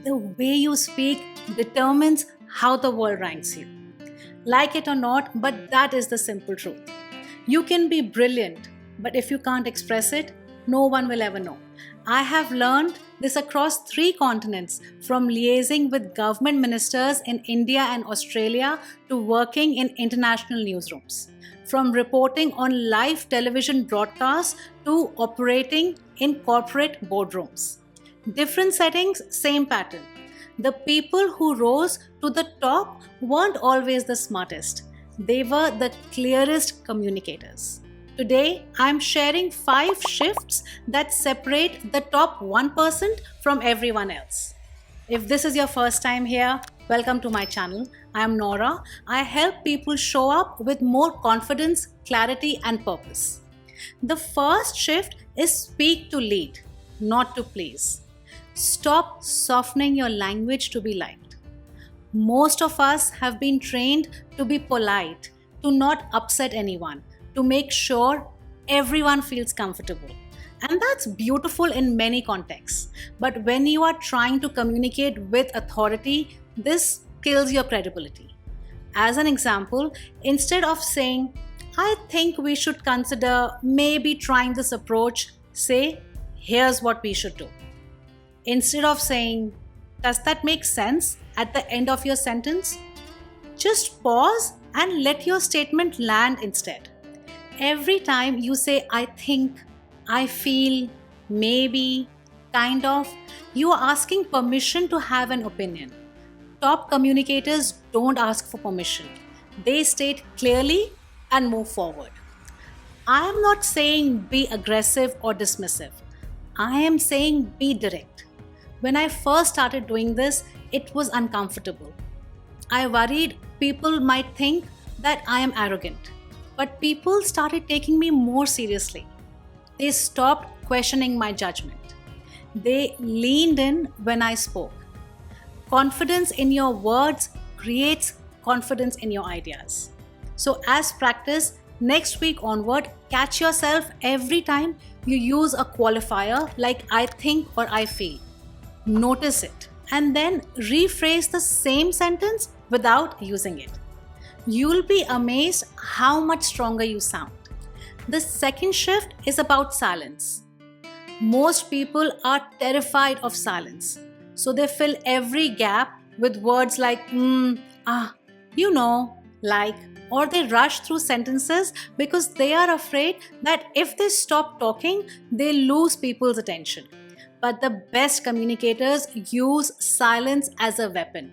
The way you speak determines how the world ranks you. Like it or not, but that is the simple truth. You can be brilliant, but if you can't express it, no one will ever know. I have learned this across 3 continents, from liaising with government ministers in India and Australia to working in international newsrooms, from reporting on live television broadcasts to operating in corporate boardrooms. Different settings, same pattern. The people who rose to the top weren't always the smartest, they were the clearest communicators. Today, I'm sharing 5 shifts that separate the top 1% from everyone else. If this is your first time here, welcome to my channel. I am Nora. I help people show up with more confidence, clarity, and purpose. The first shift is speak to lead, not to please. Stop softening your language to be liked. Most of us have been trained to be polite, to not upset anyone, to make sure everyone feels comfortable. And that's beautiful in many contexts. But when you are trying to communicate with authority, this kills your credibility. As an example, instead of saying, I think we should consider maybe trying this approach, say, here's what we should do. Instead of saying, does that make sense at the end of your sentence? Just pause and let your statement land instead. Every time you say, I think, I feel, maybe, kind of, you are asking permission to have an opinion. Top communicators don't ask for permission. They state clearly and move forward. I am not saying be aggressive or dismissive. I am saying be direct. When I first started doing this, it was uncomfortable. I worried people might think that I am arrogant. But people started taking me more seriously. They stopped questioning my judgment. They leaned in when I spoke. Confidence in your words creates confidence in your ideas. So, as practice, next week onward, catch yourself every time you use a qualifier like I think or I feel. Notice it and then rephrase the same sentence without using it. You'll be amazed how much stronger you sound. The second shift is about silence. Most people are terrified of silence, so they fill every gap with words like like, or they rush through sentences because they are afraid that if they stop talking, they lose people's attention. But the best communicators use silence as a weapon.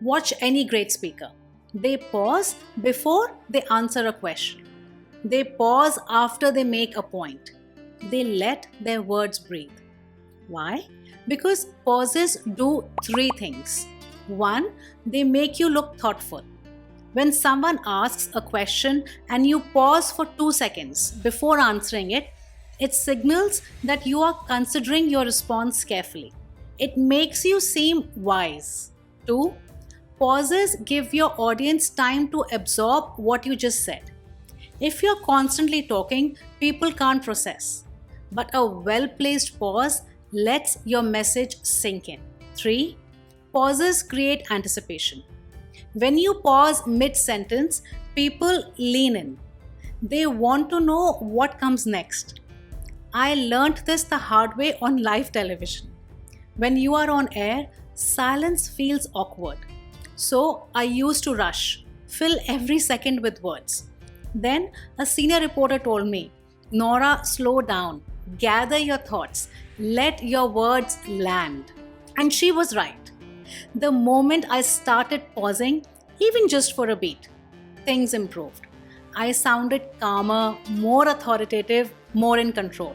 Watch any great speaker. They pause before they answer a question. They pause after they make a point. They let their words breathe. Why? Because pauses do 3 things. 1, they make you look thoughtful. When someone asks a question and you pause for 2 seconds before answering it, it signals that you are considering your response carefully. It makes you seem wise. 2, pauses give your audience time to absorb what you just said. If you're constantly talking, people can't process. But a well-placed pause lets your message sink in. 3, pauses create anticipation. When you pause mid-sentence, people lean in. They want to know what comes next. I learned this the hard way on live television. When you are on air, silence feels awkward. So I used to rush, fill every second with words. Then a senior reporter told me, Nora, slow down, gather your thoughts, let your words land. And she was right. The moment I started pausing, even just for a beat, things improved. I sounded calmer, more authoritative, more in control.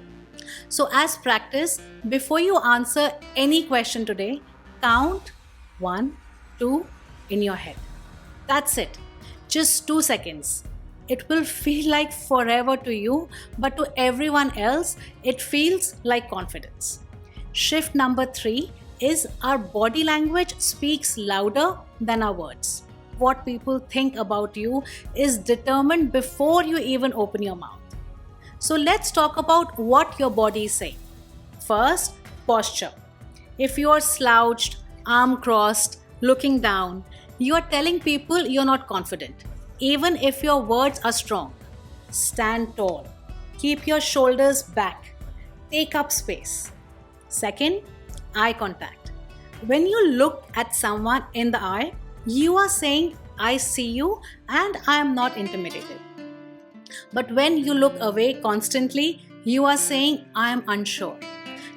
So as practice, before you answer any question today, count 1, 2 in your head. That's it. Just 2 seconds. It will feel like forever to you, but to everyone else, it feels like confidence. Shift number 3 is our body language speaks louder than our words. What people think about you is determined before you even open your mouth. So let's talk about what your body is saying. First, posture. If you are slouched, arm crossed, looking down. You are telling people you're not confident, even if your words are strong. Stand tall. Keep your shoulders back. Take up space. Second, eye contact. When you look at someone in the eye, you are saying, I see you and I am not intimidated. But when you look away constantly, you are saying, I am unsure.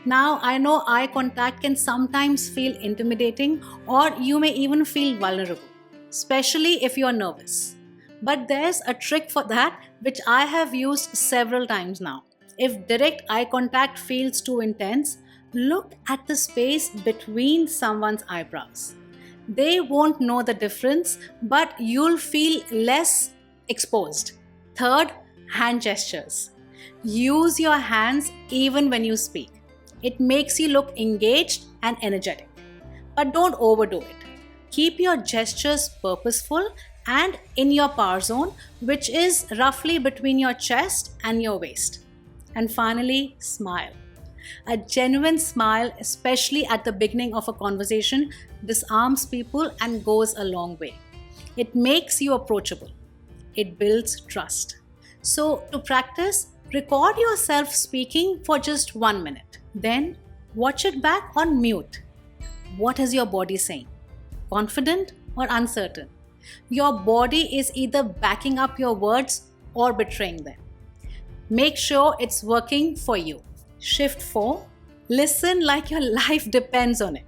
Now, I know eye contact can sometimes feel intimidating or you may even feel vulnerable, especially if you are nervous. But there's a trick for that which I have used several times now. If direct eye contact feels too intense, look at the space between someone's eyebrows. They won't know the difference, but you'll feel less exposed. Third, hand gestures. Use your hands even when you speak. It makes you look engaged and energetic. But don't overdo it. Keep your gestures purposeful and in your power zone, which is roughly between your chest and your waist. And finally, smile. A genuine smile, especially at the beginning of a conversation, disarms people and goes a long way. It makes you approachable. It builds trust. So, to practice, record yourself speaking for just 1 minute. Then, watch it back on mute. What is your body saying? Confident or uncertain? Your body is either backing up your words or betraying them. Make sure it's working for you. Shift 4. Listen like your life depends on it.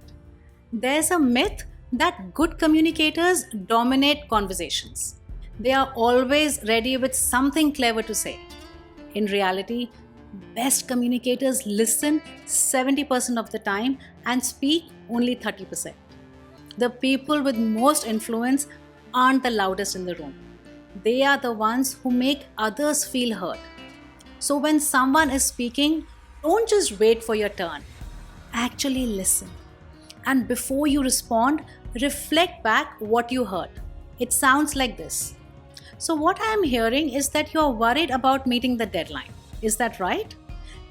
There's a myth that good communicators dominate conversations. They are always ready with something clever to say. In reality, best communicators listen 70% of the time and speak only 30%. The people with most influence aren't the loudest in the room. They are the ones who make others feel heard. So when someone is speaking, don't just wait for your turn. Actually listen. And before you respond, reflect back what you heard. It sounds like this. So what I am hearing is that you are worried about meeting the deadline. Is that right?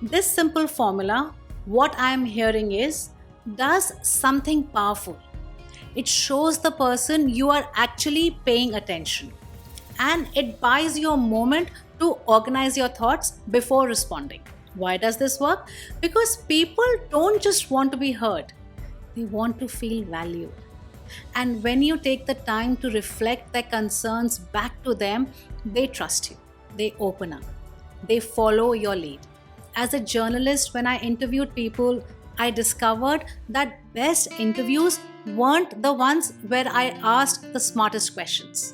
This simple formula, what I am hearing is, does something powerful. It shows the person you are actually paying attention. And it buys you a moment to organize your thoughts before responding. Why does this work? Because people don't just want to be heard, they want to feel valued. And when you take the time to reflect their concerns back to them, they trust you, they open up, they follow your lead. As a journalist, when I interviewed people, I discovered that best interviews weren't the ones where I asked the smartest questions.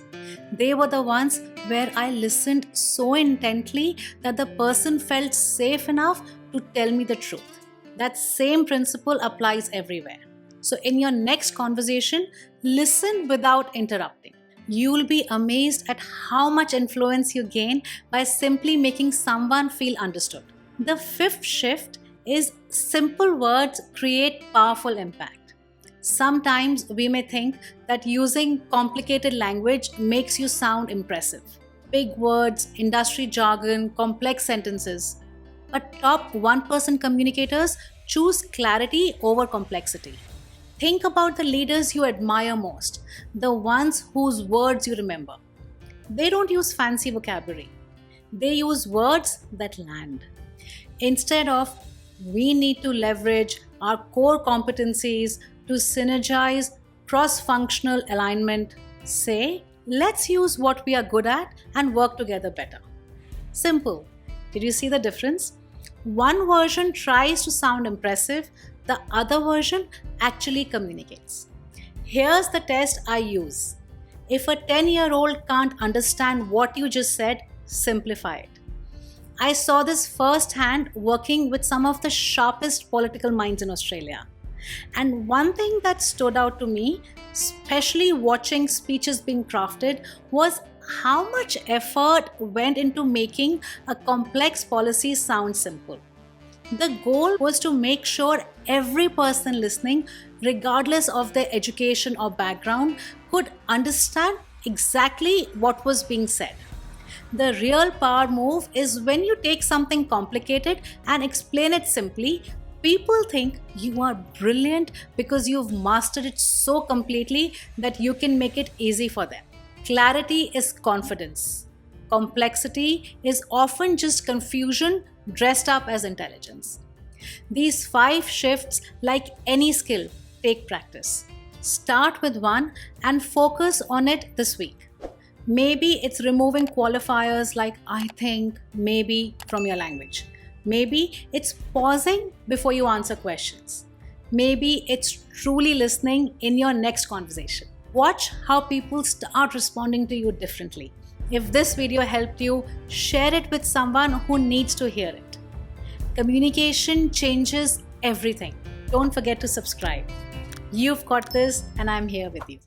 They were the ones where I listened so intently that the person felt safe enough to tell me the truth. That same principle applies everywhere. So, in your next conversation, listen without interrupting. You'll be amazed at how much influence you gain by simply making someone feel understood. The fifth shift is simple words create powerful impact. Sometimes we may think that using complicated language makes you sound impressive. Big words, industry jargon, complex sentences. But top 1% communicators choose clarity over complexity. Think about the leaders you admire most, the ones whose words you remember. They don't use fancy vocabulary. They use words that land. Instead of, we need to leverage our core competencies to synergize cross-functional alignment, say, let's use what we are good at and work together better. Simple. Did you see the difference? One version tries to sound impressive, the other version actually communicates. Here's the test I use. If a 10-year-old can't understand what you just said, simplify it. I saw this firsthand working with some of the sharpest political minds in Australia. And one thing that stood out to me, especially watching speeches being crafted, was how much effort went into making a complex policy sound simple. The goal was to make sure every person listening, regardless of their education or background, could understand exactly what was being said. The real power move is when you take something complicated and explain it simply, People think you are brilliant because you've mastered it so completely that you can make it easy for them. Clarity is confidence. Complexity is often just confusion dressed up as intelligence. These 5 shifts, like any skill, take practice. Start with one and focus on it this week. Maybe it's removing qualifiers like I think, maybe from your language. Maybe it's pausing before you answer questions. Maybe it's truly listening in your next conversation. Watch how people start responding to you differently. If this video helped you, share it with someone who needs to hear it. Communication changes everything. Don't forget to subscribe. You've got this, and I'm here with you.